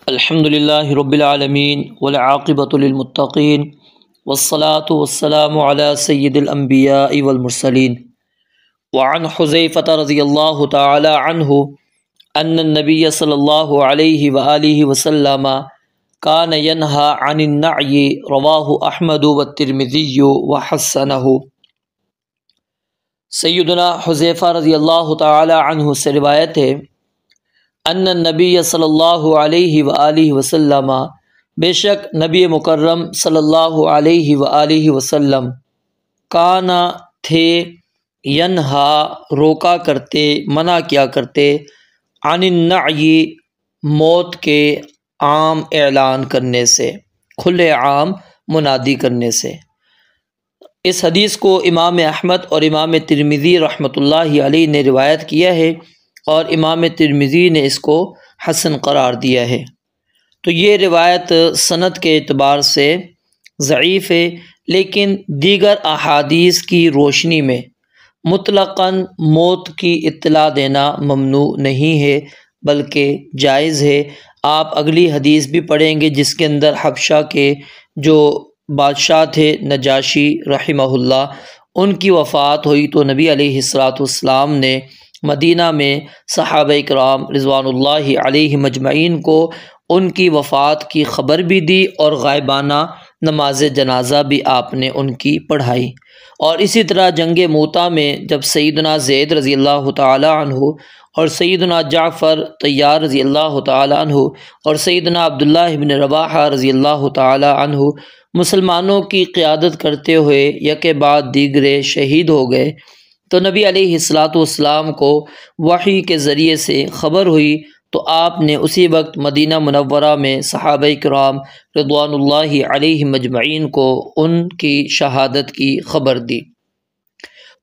الحمد للہ رب العالمین والعاقبۃ للمتقین والصلاة والسلام علی سید الانبیاء والمرسلین وعن حذیفۃ رضی اللہ تعالی عنہ ان النبی صلی اللہ علیہ وآلہ وسلم کان ینہی عن النعی رواہ احمد والترمذی وحسنہ۔ سیدنا حذیفہ رضی اللہ تعالی عنہ سے روایت ہے ان نبی صلی اللہ علیہ وآلہ وسلم، بے شک نبی مکرم صلی اللہ علیہ وآلہ وسلم، کانا تھے، ینہا روکا کرتے، منع کیا کرتے، عن النعی موت کے عام اعلان کرنے سے، کھلے عام منادی کرنے سے۔ اس حدیث کو امام احمد اور امام ترمذی رحمۃ اللہ علیہ نے روایت کیا ہے، اور امام ترمذی نے اس کو حسن قرار دیا ہے۔ تو یہ روایت سند کے اعتبار سے ضعیف ہے، لیکن دیگر احادیث کی روشنی میں مطلقاً موت کی اطلاع دینا ممنوع نہیں ہے بلکہ جائز ہے۔ آپ اگلی حدیث بھی پڑھیں گے جس کے اندر حبشہ کے جو بادشاہ تھے نجاشی رحمہ اللہ، ان کی وفات ہوئی تو نبی علیہ الصلوۃ والسلام نے مدینہ میں صحابہ کرام رضوان اللہ علیہم اجمعین کو ان کی وفات کی خبر بھی دی، اور غائبانہ نماز جنازہ بھی آپ نے ان کی پڑھائی۔ اور اسی طرح جنگ موطا میں جب سیدنا زید رضی اللہ تعالی عنہ اور سیدنا جعفر طیار رضی اللہ تعالی عنہ اور سیدنا عبداللہ بن رواحہ رضی اللہ تعالی عنہ مسلمانوں کی قیادت کرتے ہوئے یکے بعد دیگرے شہید ہو گئے، تو نبی علیہ الصلوۃ والسلام کو وحی کے ذریعے سے خبر ہوئی، تو آپ نے اسی وقت مدینہ منورہ میں صحابہ کرام رضوان اللہ علیہم اجمعین کو ان کی شہادت کی خبر دی۔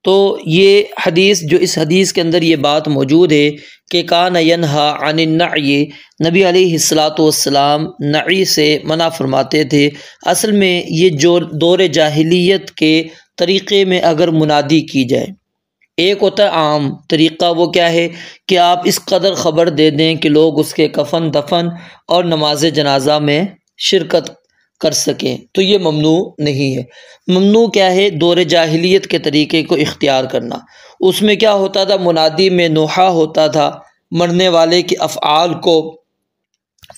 تو یہ حدیث، جو اس حدیث کے اندر یہ بات موجود ہے کہ کان ینہی عن النعی، نبی علیہ الصلوۃ والسلام نعی سے منع فرماتے تھے۔ اصل میں یہ جو دور جاہلیت کے طریقے میں اگر منادی کی جائے، ایک ہوتا ہے عام طریقہ، وہ کیا ہے کہ آپ اس قدر خبر دے دیں کہ لوگ اس کے کفن دفن اور نماز جنازہ میں شرکت کر سکیں، تو یہ ممنوع نہیں ہے۔ ممنوع کیا ہے؟ دور جاہلیت کے طریقے کو اختیار کرنا۔ اس میں کیا ہوتا تھا؟ منادی میں نوحہ ہوتا تھا، مرنے والے کے افعال کو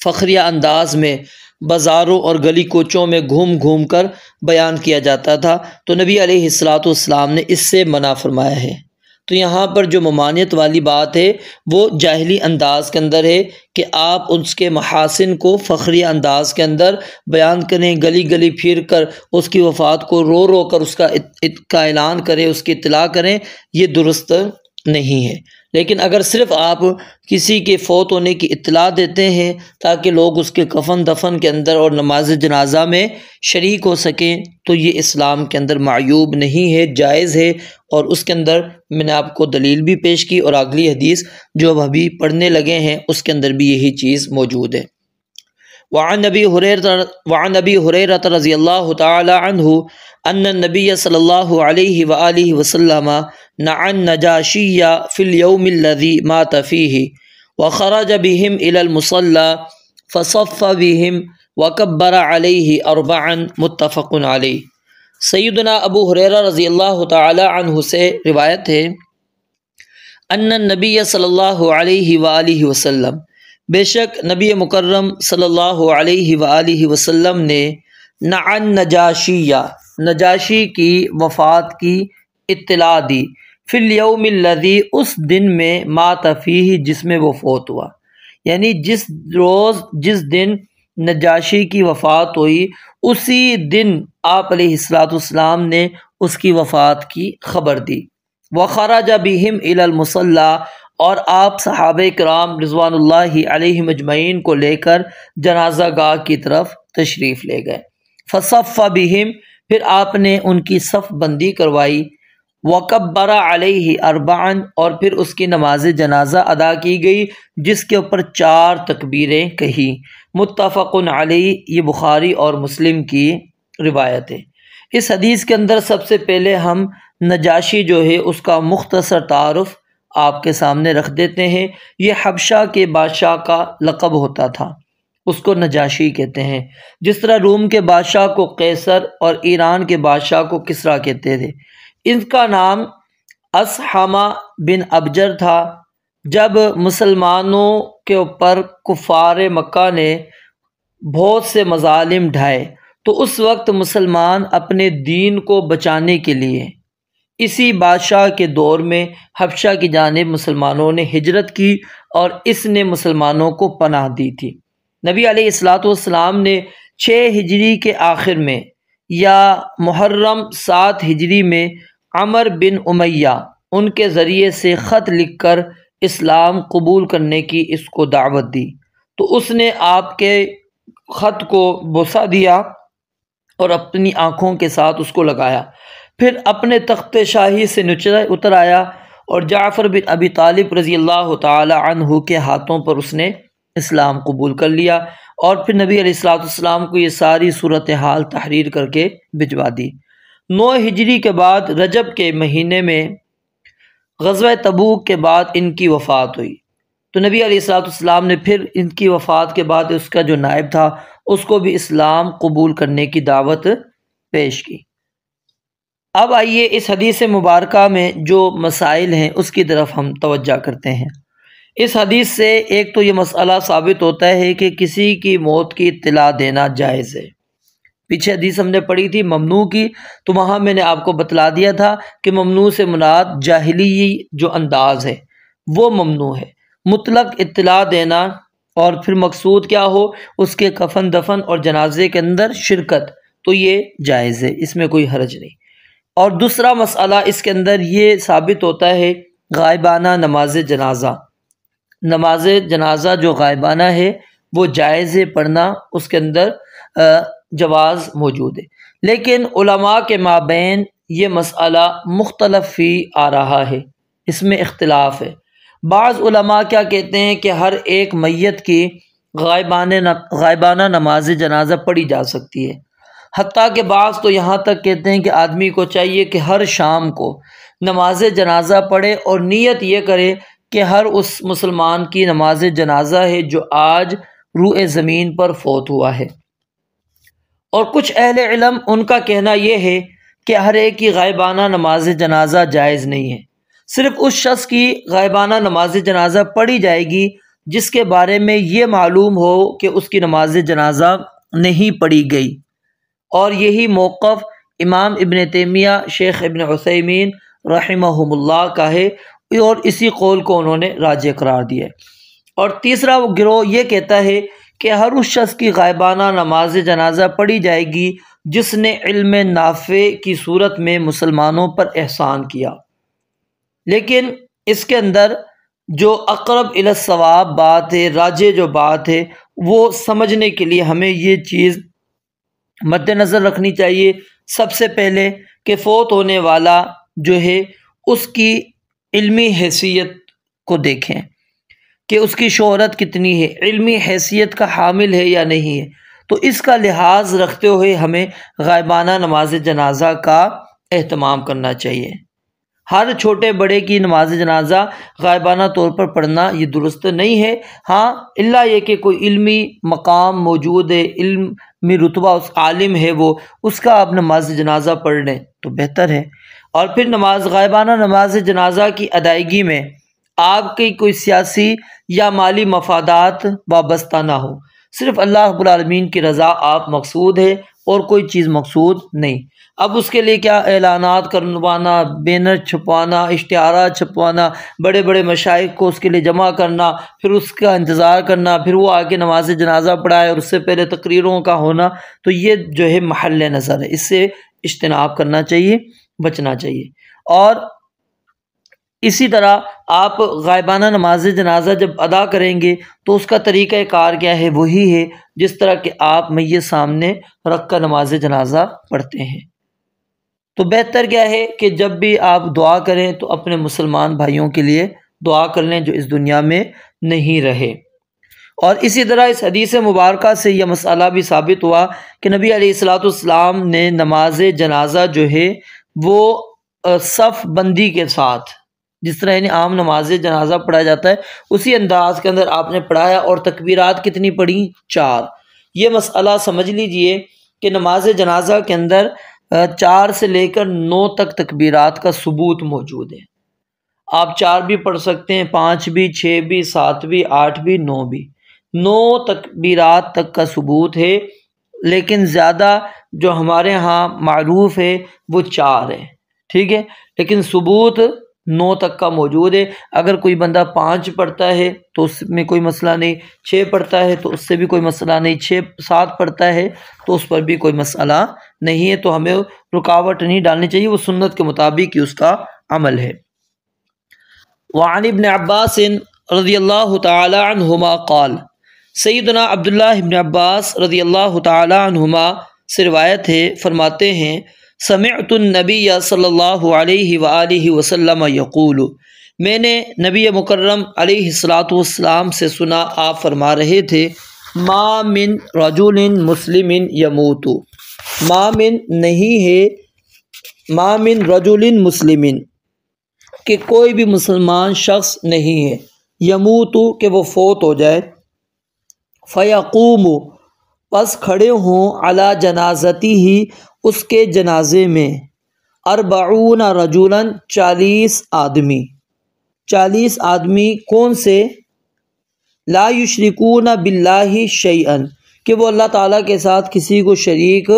فخریہ انداز میں بازاروں اور گلی کوچوں میں گھوم گھوم کر بیان کیا جاتا تھا، تو نبی علیہ الصلوۃ والسلام نے اس سے منع فرمایا ہے۔ تو یہاں پر جو ممانعت والی بات ہے وہ جاہلی انداز کے اندر ہے کہ آپ اس کے محاسن کو فخری انداز کے اندر بیان کریں، گلی گلی پھر کر اس کی وفات کو رو رو کر اس کا اعلان کریں، اس کی اطلاع کریں، یہ درست نہیں ہے۔ لیکن اگر صرف آپ کسی کے فوت ہونے کی اطلاع دیتے ہیں تاکہ لوگ اس کے کفن دفن کے اندر اور نماز جنازہ میں شریک ہو سکیں، تو یہ اسلام کے اندر معیوب نہیں ہے، جائز ہے، اور اس کے اندر میں نے آپ کو دلیل بھی پیش کی، اور اگلی حدیث جو اب ابھی پڑھنے لگے ہیں اس کے اندر بھی یہی چیز موجود ہے۔ وعن ابی ہریرہ رضی اللہ تعالی عنہ ان النبی صلی اللہ علیہ وآلہ وسلم نعى النجاشی فی اليوم الذی مات فیہ وخرج بهم الى المصلی فصف بهم وکبر علیہ اربعا، متفق علیہ۔ سیدنا ابو ہریرہ رضی اللہ تعالی عنہ سے روایت ہے ان النبی صلی اللہ علیہ وآلہ وسلم، بے شک نبی مکرم صلی اللہ علیہ وآلہ وسلم نے نعى النجاشی، نجاشی کی وفات کی اطلاع دی، فی الیوم الذی، اس دن میں، مات فیہ، جس میں وہ فوت ہوا، یعنی جس روز جس دن نجاشی کی وفات ہوئی اسی دن آپ علیہ الصلوۃ والسلام نے اس کی وفات کی خبر دی۔ وخرج بہم الی المصلی، اور آپ صحابہ کرام رضوان اللہ علیہم اجمعین کو لے کر جنازہ گاہ کی طرف تشریف لے گئے۔ فصف بہم، پھر آپ نے ان کی صف بندی کروائی۔ وکبر علیہ اربعا، اور پھر اس کی نماز جنازہ ادا کی گئی جس کے اوپر 4 تکبیریں کہی۔ متفق علیہ، یہ بخاری اور مسلم کی روایت ہے۔ اس حدیث کے اندر سب سے پہلے ہم نجاشی جو ہے اس کا مختصر تعارف آپ کے سامنے رکھ دیتے ہیں۔ یہ حبشہ کے بادشاہ کا لقب ہوتا تھا۔ اس کو نجاشی کہتے ہیں، جس طرح روم کے بادشاہ کو قیصر اور ایران کے بادشاہ کو کسریٰ کہتے تھے۔ ان کا نام اصحمہ بن ابجر تھا۔ جب مسلمانوں کے اوپر کفار مکہ نے بہت سے مظالم ڈھائے تو اس وقت مسلمان اپنے دین کو بچانے کے لیے اسی بادشاہ کے دور میں حبشہ کی جانب مسلمانوں نے ہجرت کی اور اس نے مسلمانوں کو پناہ دی تھی۔ نبی علیہ الصلاۃ والسلام نے 6 ہجری کے آخر میں یا محرم 7 ہجری میں عمر بن امیہ ان کے ذریعے سے خط لکھ کر اسلام قبول کرنے کی اس کو دعوت دی، تو اس نے آپ کے خط کو بوسہ دیا اور اپنی آنکھوں کے ساتھ اس کو لگایا، پھر اپنے تخت شاہی سے نیچے اتر آیا اور جعفر بن ابی طالب رضی اللہ تعالی عنہ کے ہاتھوں پر اس نے اسلام قبول کر لیا، اور پھر نبی علیہ الصلوۃ والسلام کو یہ ساری صورتحال تحریر کر کے بھجوا دی۔ 9 ہجری کے بعد رجب کے مہینے میں غزوہ تبوک کے بعد ان کی وفات ہوئی، تو نبی علیہ الصلوۃ والسلام نے پھر ان کی وفات کے بعد اس کا جو نائب تھا اس کو بھی اسلام قبول کرنے کی دعوت پیش کی۔ اب آئیے اس حدیث مبارکہ میں جو مسائل ہیں اس کی طرف ہم توجہ کرتے ہیں۔ اس حدیث سے ایک تو یہ مسئلہ ثابت ہوتا ہے کہ کسی کی موت کی اطلاع دینا جائز ہے۔ پیچھے حدیث ہم نے پڑھی تھی ممنوع کی، تو وہاں میں نے آپ کو بتلا دیا تھا کہ ممنوع سے مراد جاہلی جو انداز ہے وہ ممنوع ہے۔ مطلق اطلاع دینا اور پھر مقصود کیا ہو، اس کے کفن دفن اور جنازے کے اندر شرکت، تو یہ جائز ہے، اس میں کوئی حرج نہیں۔ اور دوسرا مسئلہ اس کے اندر یہ ثابت ہوتا ہے غائبانہ نماز جنازہ۔ نماز جنازہ جو غائبانہ ہے وہ جائز ہے پڑھنا، اس کے اندر جواز موجود ہے، لیکن علماء کے مابین یہ مسئلہ مختلف فی آ رہا ہے، اس میں اختلاف ہے۔ بعض علماء کیا کہتے ہیں کہ ہر ایک میت کی غائبانہ نماز جنازہ پڑھی جا سکتی ہے، حتیٰ کہ بعض تو یہاں تک کہتے ہیں کہ آدمی کو چاہیے کہ ہر شام کو نماز جنازہ پڑھے اور نیت یہ کرے کہ ہر اس مسلمان کی نماز جنازہ ہے جو آج روئے زمین پر فوت ہوا ہے۔ اور کچھ اہل علم ان کا کہنا یہ ہے کہ ہر ایک کی غائبانہ نماز جنازہ جائز نہیں ہے، صرف اس شخص کی غائبانہ نماز جنازہ پڑھی جائے گی جس کے بارے میں یہ معلوم ہو کہ اس کی نماز جنازہ نہیں پڑھی گئی، اور یہی موقف امام ابن تیمیہ، شیخ ابن عثیمین رحمہم اللہ کا ہے، اور اسی قول کو انہوں نے راجح قرار دیا ہے۔ اور تیسرا گروہ یہ کہتا ہے کہ ہر اس شخص کی غائبانہ نماز جنازہ پڑھی جائے گی جس نے علم نافع کی صورت میں مسلمانوں پر احسان کیا، لیکن اس کے اندر جو اقرب الی الصواب بات ہے، راجح جو بات ہے، وہ سمجھنے کے لیے ہمیں یہ چیز مد نظر رکھنی چاہیے سب سے پہلے کہ فوت ہونے والا جو ہے اس کی علمی حیثیت کو دیکھیں کہ اس کی شہرت کتنی ہے، علمی حیثیت کا حامل ہے یا نہیں ہے، تو اس کا لحاظ رکھتے ہوئے ہمیں غائبانہ نماز جنازہ کا اہتمام کرنا چاہیے۔ ہر چھوٹے بڑے کی نماز جنازہ غائبانہ طور پر پڑھنا یہ درست نہیں ہے، ہاں الا یہ کہ کوئی علمی مقام موجود ہے، علمی رتبہ اس عالم ہے، وہ اس کا آپ نماز جنازہ پڑھ لیں تو بہتر ہے۔ اور پھر غائبانہ نماز جنازہ کی ادائیگی میں آپ کی کوئی سیاسی یا مالی مفادات وابستہ نہ ہو، صرف اللہ رب العالمین کی رضا آپ مقصود ہے اور کوئی چیز مقصود نہیں۔ اب اس کے لیے کیا اعلانات کروانا، بینر چھپوانا، اشتہارات چھپوانا، بڑے بڑے مشائخ کو اس کے لیے جمع کرنا، پھر اس کا انتظار کرنا، پھر وہ آگے نماز جنازہ پڑھائے اور اس سے پہلے تقریروں کا ہونا، تو یہ جو ہے محل نظر ہے، اس سے اجتناب کرنا چاہیے، بچنا چاہیے۔ اور اسی طرح آپ غائبانہ نماز جنازہ جب ادا کریں گے تو اس کا طریقہ کار کیا ہے، وہی ہے جس طرح کہ آپ میت سامنے رکھ کر نماز جنازہ پڑھتے ہیں۔ تو بہتر کیا ہے کہ جب بھی آپ دعا کریں تو اپنے مسلمان بھائیوں کے لیے دعا کر لیں جو اس دنیا میں نہیں رہے۔ اور اسی طرح اس حدیث مبارکہ سے یہ مسئلہ بھی ثابت ہوا کہ نبی علیہ الصلوۃ والسلام نے نماز جنازہ جو ہے وہ صف بندی کے ساتھ جس طرح یعنی عام نماز جنازہ پڑھا جاتا ہے اسی انداز کے اندر آپ نے پڑھایا، اور تکبیرات کتنی پڑھی؟ 4۔ یہ مسئلہ سمجھ لیجئے کہ نماز جنازہ کے اندر 4 سے لے کر 9 تک تکبیرات کا ثبوت موجود ہے۔ آپ 4 بھی پڑھ سکتے ہیں، 5 بھی، 6 بھی، 7 بھی، 8 بھی، 9 بھی۔ 9 تکبیرات تک کا ثبوت ہے، لیکن زیادہ جو ہمارے ہاں معروف ہے وہ 4 ہے، ٹھیک ہے، لیکن ثبوت 9 تک کا موجود ہے۔ اگر کوئی بندہ 5 پڑھتا ہے تو اس میں کوئی مسئلہ نہیں، 6 پڑھتا ہے تو اس سے بھی کوئی مسئلہ نہیں، 7 پڑھتا ہے تو اس پر بھی کوئی مسئلہ نہیں ہے، تو ہمیں رکاوٹ نہیں ڈالنی چاہیے، وہ سنت کے مطابق ہی اس کا عمل ہے۔ وعن ابن عباس رضی اللہ تعالی عنہما قال، سیدنا عبداللہ ابن عباس رضی اللہ تعالی عنہما سے روایت ہے، فرماتے ہیں سمعت النبی صلی اللہ علیہ وآلہ وسلم یقول، میں نے نبی مکرم علیہ الصلاۃ والسلام سے سنا، آپ فرما رہے تھے ما من رجل مسلم یموت، ما من نہیں ہے، ما من رجل مسلم کہ کوئی بھی مسلمان شخص نہیں ہے، یموت کہ وہ فوت ہو جائے، فیقوم پس کھڑے ہوں علی جنازتی ہی اس کے جنازے میں، 40 رجلا 40 آدمی، 40 آدمی کون سے؟ لا یشرکون باللہ شیئا کہ وہ اللہ تعالیٰ کے ساتھ کسی کو شریک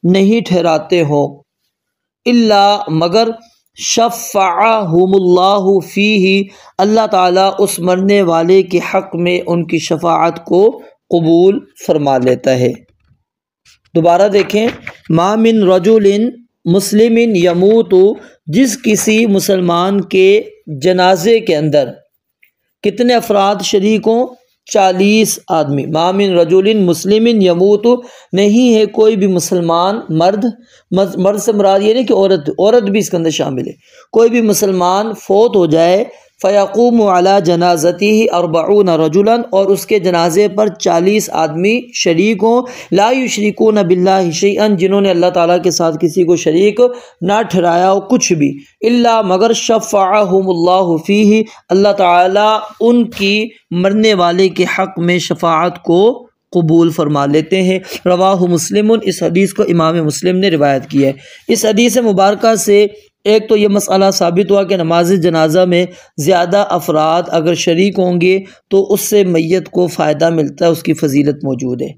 نہیں ٹھہراتے ہوں، الا مگر شفعہم اللہ فیہ اللہ تعالیٰ اس مرنے والے کے حق میں ان کی شفاعت کو قبول فرما لیتا ہے۔ دوبارہ دیکھیں، ما من رجل مسلم یموت، جس کسی مسلمان کے جنازے کے اندر کتنے افراد شریک ہوں؟ 40 آدمی۔ ما من رجل مسلم یموت، نہیں ہے کوئی بھی مسلمان مرد سے مراد یہ نہیں کہ عورت بھی اس کے اندر شامل ہے، کوئی بھی مسلمان فوت ہو جائے، فیقوم علی جنازتہ 40 رجلا اور اس کے جنازے پر 40 آدمی شریک ہوں، لا یشرکون باللہ شیئا جنہوں نے اللہ تعالیٰ کے ساتھ کسی کو شریک نہ ٹھہرایا ہو کچھ بھی، الا مگر شفعہم اللہ فیہ اللہ تعالیٰ ان کی مرنے والے کے حق میں شفاعت کو قبول فرما لیتے ہیں۔ رواہ مسلم، اس حدیث کو امام مسلم نے روایت کیا ہے۔ اس حدیث مبارکہ سے ایک تو یہ مسئلہ ثابت ہوا کہ نماز جنازہ میں زیادہ افراد اگر شریک ہوں گے تو اس سے میت کو فائدہ ملتا ہے، اس کی فضیلت موجود ہے۔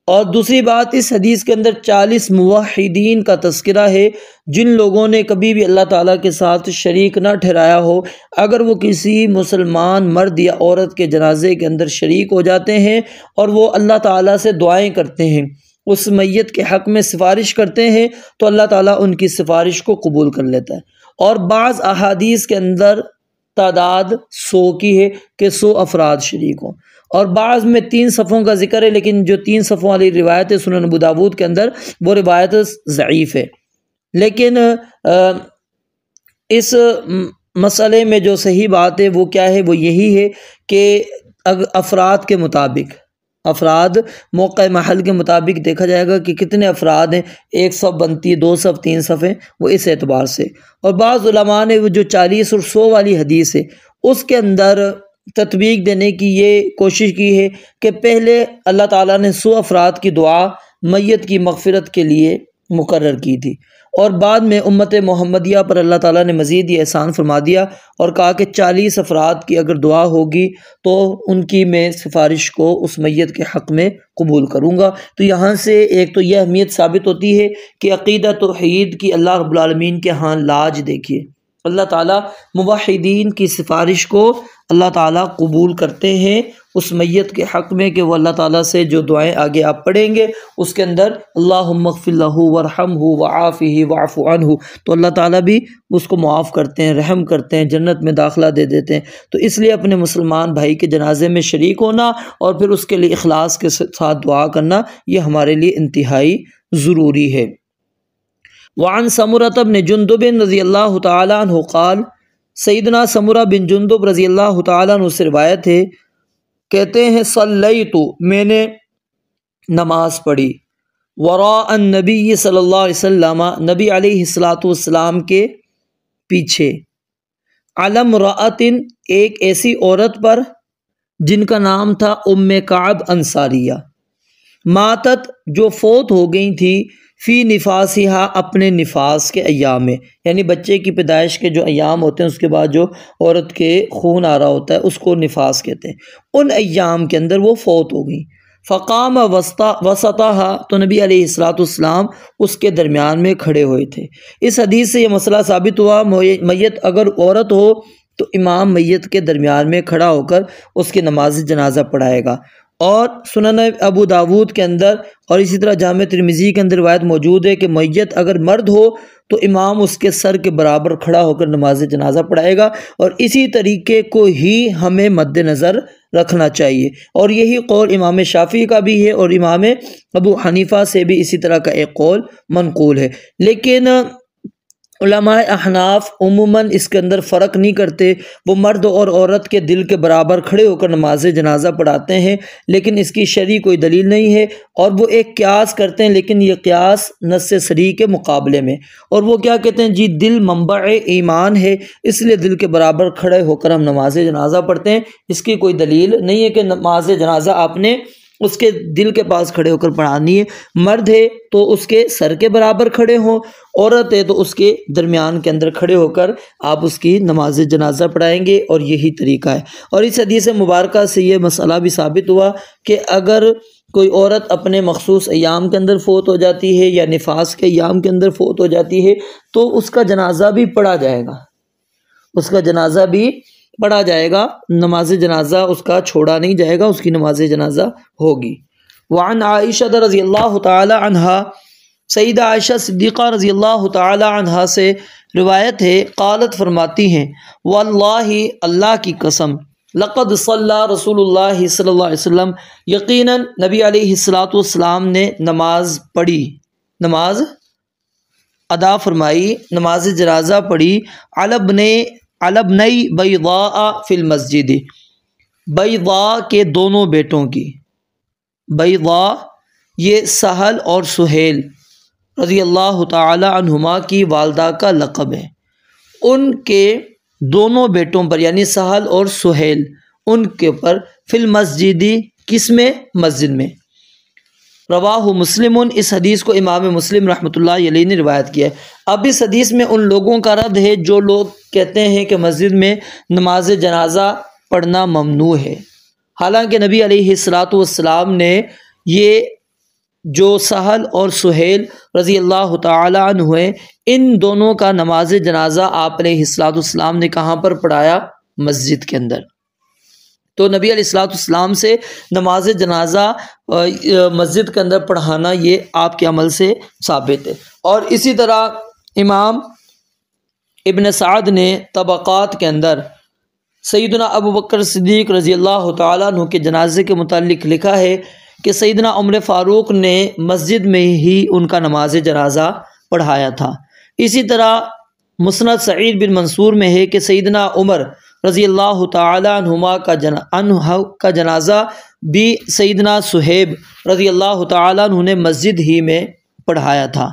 اور دوسری بات، اس حدیث کے اندر 40 موحدین کا تذکرہ ہے، جن لوگوں نے کبھی بھی اللہ تعالیٰ کے ساتھ شریک نہ ٹھہرایا ہو، اگر وہ کسی مسلمان مرد یا عورت کے جنازے کے اندر شریک ہو جاتے ہیں اور وہ اللہ تعالیٰ سے دعائیں کرتے ہیں، اس میت کے حق میں سفارش کرتے ہیں، تو اللہ تعالیٰ ان کی سفارش کو قبول کر لیتا ہے۔ اور بعض احادیث کے اندر تعداد 100 کی ہے کہ 100 افراد شریک ہوں، اور بعض میں 3 صفوں کا ذکر ہے، لیکن جو 3 صفوں والی روایت ہے سنن ابو داود کے اندر وہ روایت ضعیف ہے۔ لیکن اس مسئلے میں جو صحیح بات ہے وہ کیا ہے؟ وہ یہی ہے کہ افراد کے مطابق، افراد موقع محل کے مطابق دیکھا جائے گا کہ کتنے افراد ہیں، 1 صف بنتی ہے، 2 صف، 3 صف ہیں، وہ اس اعتبار سے۔ اور بعض علماء نے وہ جو 40 اور 100 والی حدیث ہے اس کے اندر تطبیق دینے کی یہ کوشش کی ہے کہ پہلے اللہ تعالیٰ نے 100 افراد کی دعا میت کی مغفرت کے لیے مقرر کی تھی، اور بعد میں امت محمدیہ پر اللہ تعالیٰ نے مزید یہ احسان فرما دیا اور کہا کہ 40 افراد کی اگر دعا ہوگی تو ان کی میں سفارش کو اس میت کے حق میں قبول کروں گا۔ تو یہاں سے ایک تو یہ اہمیت ثابت ہوتی ہے کہ عقیدہ توحید کی اللہ رب العالمین کے ہاں لاج دیکھیے، اللہ تعالیٰ موحدین کی سفارش کو اللہ تعالیٰ قبول کرتے ہیں اس میت کے حق میں کہ وہ اللہ تعالیٰ سے جو دعائیں آگے آپ پڑھیں گے اس کے اندر اللہم اغفر لہ وارحمہ وعافہ واعف عنہ، تو اللہ تعالیٰ بھی اس کو معاف کرتے ہیں، رحم کرتے ہیں، جنت میں داخلہ دے دیتے ہیں۔ تو اس لیے اپنے مسلمان بھائی کے جنازے میں شریک ہونا اور پھر اس کے لیے اخلاص کے ساتھ دعا کرنا یہ ہمارے لیے انتہائی ضروری ہے۔ وعن سمرۃ بن جندب رضی اللہ تعالیٰ عنہ قال، سیدنا سمرہ بن جندب رضی اللہ تعالیٰ عنہ سے روایت ہے، کہتے ہیں صلیت، میں نے نماز پڑھی، وراء النبی صلی اللہ علیہ وسلم، نبی علیہ الصلاۃ والسلام کے پیچھے، علم رأتن، ایک ایسی عورت پر جن کا نام تھا ام کعب انصاریہ، ماتت، جو فوت ہو گئی تھی، فی نفاسہا، اپنے نفاس کے ایام میں، یعنی بچے کی پیدائش کے جو ایام ہوتے ہیں اس کے بعد جو عورت کے خون آ رہا ہوتا ہے اس کو نفاس کہتے ہیں، ان ایام کے اندر وہ فوت ہو گئی۔ فقام وسطہا، تو نبی علیہ السلام اس کے درمیان میں کھڑے ہوئے تھے۔ اس حدیث سے یہ مسئلہ ثابت ہوا میت اگر عورت ہو تو امام میت کے درمیان میں کھڑا ہو کر اس کی نماز جنازہ پڑھائے گا۔ اور سنن ابو داود کے اندر اور اسی طرح جامع ترمذی کے اندر روایت موجود ہے کہ میت اگر مرد ہو تو امام اس کے سر کے برابر کھڑا ہو کر نماز جنازہ پڑھائے گا، اور اسی طریقے کو ہی ہمیں مد نظر رکھنا چاہیے، اور یہی قول امام شافعی کا بھی ہے، اور امام ابو حنیفہ سے بھی اسی طرح کا ایک قول منقول ہے۔ لیکن علماء احناف عموماً اس کے اندر فرق نہیں کرتے، وہ مرد اور عورت کے دل کے برابر کھڑے ہو کر نماز جنازہ پڑھاتے ہیں، لیکن اس کی شرعی کوئی دلیل نہیں ہے، اور وہ ایک قیاس کرتے ہیں، لیکن یہ قیاس نص صریح کے مقابلے میں، اور وہ کیا کہتے ہیں جی دل منبع ایمان ہے، اس لیے دل کے برابر کھڑے ہو کر ہم نماز جنازہ پڑھتے ہیں۔ اس کی کوئی دلیل نہیں ہے کہ نماز جنازہ آپ نے اس کے دل کے پاس کھڑے ہو کر پڑھانی ہے، مرد ہے تو اس کے سر کے برابر کھڑے ہوں، عورت ہے تو اس کے درمیان کے اندر کھڑے ہو کر آپ اس کی نماز جنازہ پڑھائیں گے، اور یہی طریقہ ہے۔ اور اس حدیث مبارکہ سے یہ مسئلہ بھی ثابت ہوا کہ اگر کوئی عورت اپنے مخصوص ایام کے اندر فوت ہو جاتی ہے یا نفاس کے ایام کے اندر فوت ہو جاتی ہے تو اس کا جنازہ بھی پڑھا جائے گا، اس کا جنازہ بھی پڑھا جائے گا، نماز جنازہ اس کا چھوڑا نہیں جائے گا، اس کی نماز جنازہ ہوگی۔ وعن عائشہ رضی اللہ تعالی عنہا، سیدہ عائشہ صدیقہ رضی اللہ تعالی عنہا سے روایت ہے، قالت فرماتی ہیں، واللہ، اللہ کی قسم، لقد صلی رسول اللہ صلی اللہ علیہ وسلم، یقیناً نبی علیہ السلام نے نماز پڑھی، نماز ادا فرمائی، نماز جنازہ پڑھی، علی ابنی بیضاء فی المسجد، بیضاء کے دونوں بیٹوں کی، بیضاء یہ سہل اور سہیل رضی اللہ تعالی عنہما کی والدہ کا لقب ہے، ان کے دونوں بیٹوں پر یعنی سہل اور سہیل، ان کے اوپر فی المسجد، کس میں؟ مسجد میں۔ رواہ مسلم، اس حدیث کو امام مسلم رحمۃ اللہ علیہ نے روایت کیا ہے۔ اب اس حدیث میں ان لوگوں کا رد ہے جو لوگ کہتے ہیں کہ مسجد میں نماز جنازہ پڑھنا ممنوع ہے، حالانکہ نبی علیہ السلام نے یہ جو سہل اور سہیل رضی اللہ تعالی عنہ ہیں، ان دونوں کا نماز جنازہ آپ علیہ السلام نے کہاں پر پڑھایا؟ مسجد کے اندر۔ تو نبی علیہ السلام سے نماز جنازہ مسجد کے اندر پڑھانا یہ آپ کے عمل سے ثابت ہے۔ اور اسی طرح امام ابن سعد نے طبقات کے اندر سیدنا ابو بکر صدیق رضی اللہ تعالیٰ عنہ کے جنازے کے متعلق لکھا ہے کہ سیدنا عمر فاروق نے مسجد میں ہی ان کا نماز جنازہ پڑھایا تھا۔ اسی طرح مسند سعید بن منصور میں ہے کہ سیدنا عمر رضی اللہ تعالی عنہما کا جنازہ بھی سیدنا صہیب رضی اللہ تعالی عنہ نے مسجد ہی میں پڑھایا تھا۔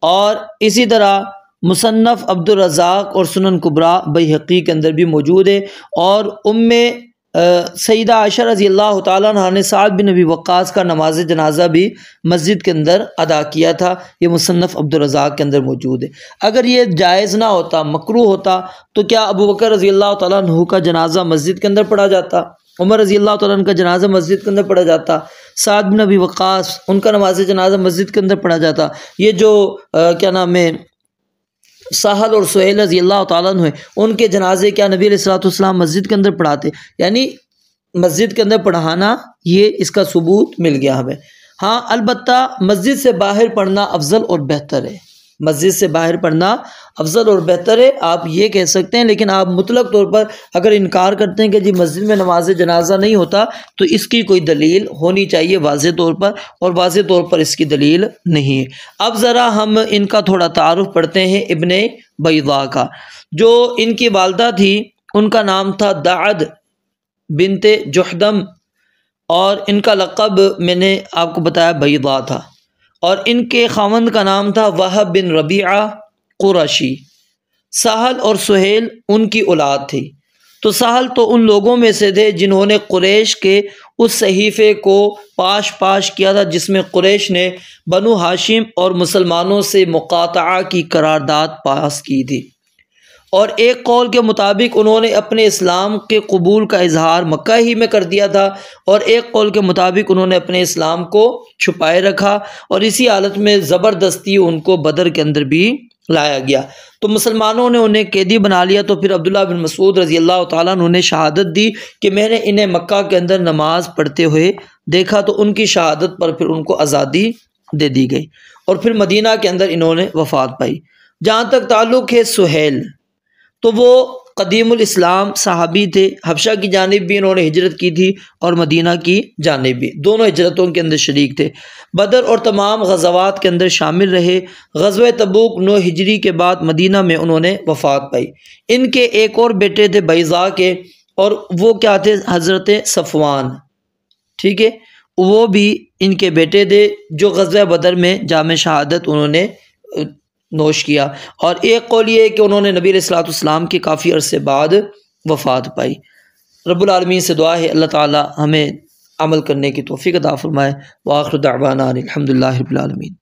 اور اسی طرح مصنف عبد الرزاق اور سنن کبریٰ بیہقی کے اندر بھی موجود ہے، اور سیدہ عائشہ رضی اللہ تعالیٰ عنہ نے سعد بن ابی وقاص کا نماز جنازہ بھی مسجد کے اندر ادا کیا تھا، یہ مصنف عبد الرزاق کے اندر موجود ہے۔ اگر یہ جائز نہ ہوتا، مکروہ ہوتا، تو کیا ابو بکر رضی اللہ تعالیٰ عنہ کا جنازہ مسجد کے اندر پڑھا جاتا؟ عمر رضی اللہ تعالیٰ عنہ کا جنازہ مسجد کے اندر پڑھا جاتا؟ سعد بن ابی وقاص ان کا نماز جنازہ مسجد کے اندر پڑھا جاتا؟ یہ جو کیا نام ہے سہل اور سہیل رضی اللہ تعالیٰ عنہ ان کے جنازے کیا نبی علیہ السلام مسجد کے اندر پڑھاتے؟ یعنی مسجد کے اندر پڑھانا، یہ اس کا ثبوت مل گیا ہمیں۔ ہاں البتہ مسجد سے باہر پڑھنا افضل اور بہتر ہے، مسجد سے باہر پڑھنا افضل اور بہتر ہے، آپ یہ کہہ سکتے ہیں، لیکن آپ مطلق طور پر اگر انکار کرتے ہیں کہ جی مسجد میں نماز جنازہ نہیں ہوتا تو اس کی کوئی دلیل ہونی چاہیے واضح طور پر، اور واضح طور پر اس کی دلیل نہیں ہے۔ اب ذرا ہم ان کا تھوڑا تعارف پڑھتے ہیں ابن بیضاء کا۔ جو ان کی والدہ تھی ان کا نام تھا دعد بنت جحدم، اور ان کا لقب میں نے آپ کو بتایا بیضاء تھا، اور ان کے خاوند کا نام تھا وہب بن ربیعہ قرشی۔ سہل اور سہیل ان کی اولاد تھی۔ تو سہل تو ان لوگوں میں سے تھے جنہوں نے قریش کے اس صحیفے کو پاش کیا تھا جس میں قریش نے بنو ہاشم اور مسلمانوں سے مقاطعہ کی قرارداد پاس کی تھی، اور ایک قول کے مطابق انہوں نے اپنے اسلام کے قبول کا اظہار مکہ ہی میں کر دیا تھا، اور ایک قول کے مطابق انہوں نے اپنے اسلام کو چھپائے رکھا، اور اسی حالت میں زبردستی ان کو بدر کے اندر بھی لایا گیا۔ تو مسلمانوں نے انہیں قیدی بنا لیا۔ تو پھر عبداللہ بن مسعود رضی اللہ تعالیٰ عنہ نے شہادت دی کہ میں نے انہیں مکہ کے اندر نماز پڑھتے ہوئے دیکھا، تو ان کی شہادت پر پھر ان کو آزادی دے دی گئی، اور پھر مدینہ کے اندر انہوں نے وفات پائی۔ جہاں تک تعلق ہے سہیل، تو وہ قدیم الاسلام صحابی تھے، حبشہ کی جانب بھی انہوں نے ہجرت کی تھی اور مدینہ کی جانب بھی، دونوں ہجرتوں کے اندر شریک تھے، بدر اور تمام غزوات کے اندر شامل رہے۔ غزوہ تبوک 9 ہجری کے بعد مدینہ میں انہوں نے وفات پائی۔ ان کے ایک اور بیٹے تھے بیضاء کے، اور وہ کیا تھے؟ حضرت صفوان، ٹھیک ہے، وہ بھی ان کے بیٹے تھے جو غزوہ بدر میں جام شہادت انہوں نے نوش کیا، اور ایک قول یہ ہے کہ انہوں نے نبی علیہ الصلوۃ والسلام کے کافی عرصے بعد وفات پائی۔ رب العالمین سے دعا ہے اللہ تعالی ہمیں عمل کرنے کی توفیق عطا فرمائے۔ وآخر دعوانا الحمد للہ رب العالمین۔